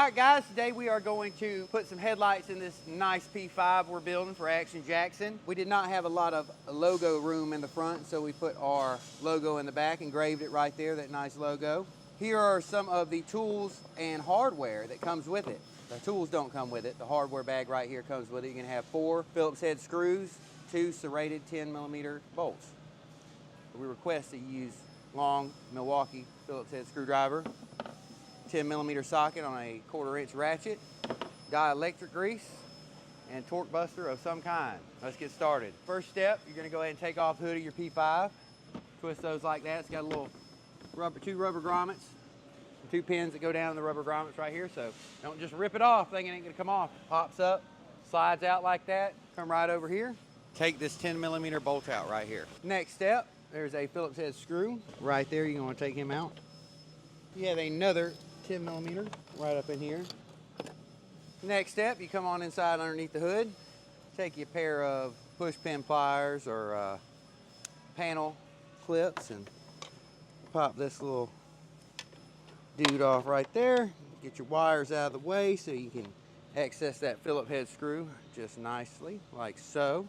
right, guys, today we are going to put some headlights in this nice P5 we're building for Action Jackson. We did not have a lot of logo room in the front, so we put our logo in the back, engraved it right there, that nice logo. Here are some of the tools and hardware that comes with it. The tools don't come with it. The hardware bag right here comes with it. You're gonna have 4 Phillips head screws, 2 serrated 10mm bolts. We request that you use long Milwaukee Phillips head screwdriver, 10mm socket on a 1/4" ratchet, dielectric grease, and torque buster of some kind. Let's get started. First step, you're gonna go ahead and take off the hood of your P5. Twist those like that. It's got a little two rubber grommets, 2 pins that go down in the rubber grommets right here. So don't just rip it off thinking it ain't gonna come off. Pops up, slides out like that. Come right over here. Take this 10mm bolt out right here. Next step, there's a Phillips head screw right there. You're gonna take him out. You have another 10mm right up in here. Next step, you come on inside underneath the hood. Take you a pair of push pin pliers or panel clips and pop this little dude off right there. Get your wires out of the way so you can access that Phillips head screw just nicely, like so.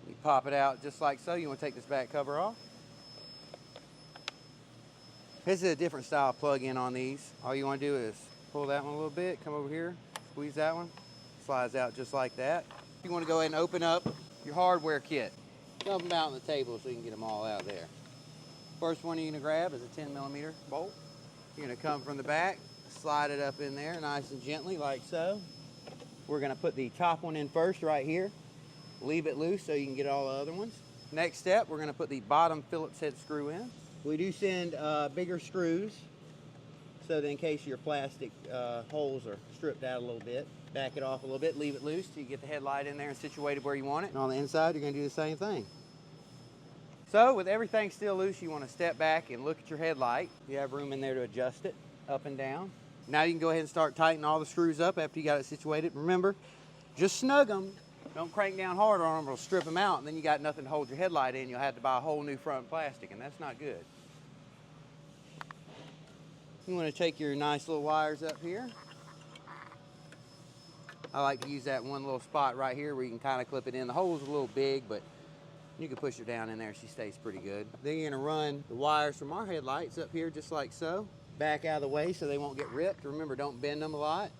You pop it out just like so. You want to take this back cover off. This is a different style plug-in on these. All you want to do is pull that one a little bit, come over here, squeeze that one, slides out just like that. You want to go ahead and open up your hardware kit. Dump them out on the table so you can get them all out there. First one you're going to grab is a 10mm bolt. You're going to come from the back, slide it up in there nice and gently like so. We're going to put the top one in first right here. Leave it loose so you can get all the other ones. Next step, we're going to put the bottom Phillips head screw in. We do send bigger screws so that in case your plastic holes are stripped out a little bit. Back it off a little bit, leave it loose till you get the headlight in there and situated where you want it. And on the inside, you're going to do the same thing. So with everything still loose, you want to step back and look at your headlight. You have room in there to adjust it up and down. Now you can go ahead and start tightening all the screws up after you got it situated. Remember, just snug them. Don't crank down hard on them, it'll strip them out, and then you got nothing to hold your headlight in. You'll have to buy a whole new front plastic, and that's not good. You want to take your nice little wires up here. I like to use that one little spot right here where you can kind of clip it in. The hole's a little big, but you can push her down in there. She stays pretty good. Then you're going to run the wires from our headlights up here just like so. Back out of the way so they won't get ripped. Remember, don't bend them a lot.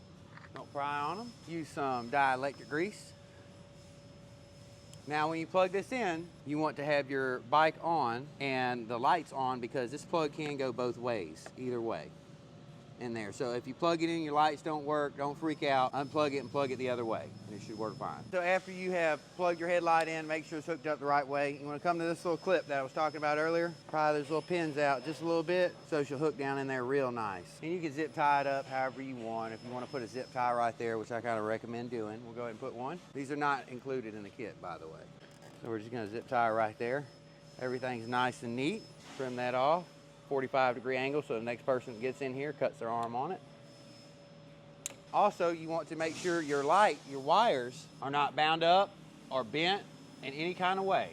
Don't pry on them. Use some dielectric grease. Now when you plug this in, you want to have your bike on and the lights on because this plug can go both ways, either way in there. So if you plug it in, your lights don't work, don't freak out, unplug it and plug it the other way, and it should work fine. So after you have plugged your headlight in, make sure it's hooked up the right way. You want to come to this little clip that I was talking about earlier, pry those little pins out just a little bit so she'll hook down in there real nice. And you can zip tie it up however you want. If you want to put a zip tie right there, which I kind of recommend doing, we'll go ahead and put one. These are not included in the kit, by the way. So we're just going to zip tie right there. Everything's nice and neat. Trim that off. 45-degree angle so the next person that gets in here cuts their arm on it. Also, you want to make sure your wires are not bound up or bent in any kind of way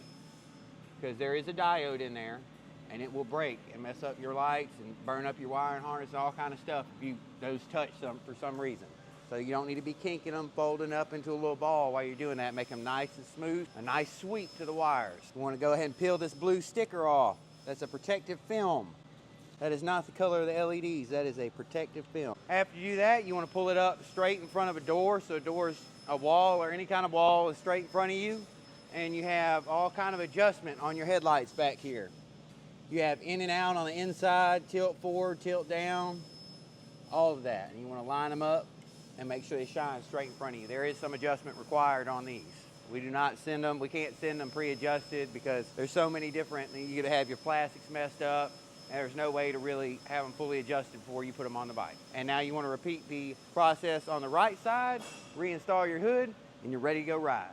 because there is a diode in there and it will break and mess up your lights and burn up your wiring harness and all kind of stuff if those touch them for some reason. So you don't need to be kinking them, folding up into a little ball while you're doing that. Make them nice and smooth, a nice sweep to the wires. You want to go ahead and peel this blue sticker off. That's a protective film. That is not the color of the LEDs. That is a protective film. After you do that, you want to pull it up straight in front of a door. So a door's a wall or any kind of wall is straight in front of you. And you have all kind of adjustment on your headlights back here. You have in and out on the inside, tilt forward, tilt down, all of that. And you want to line them up and make sure they shine straight in front of you. There is some adjustment required on these. We do not send them, we can't send them pre-adjusted because there's so many different, you're gonna have your plastics messed up, and there's no way to really have them fully adjusted before you put them on the bike. And now you wanna repeat the process on the right side, reinstall your hood, and you're ready to go ride.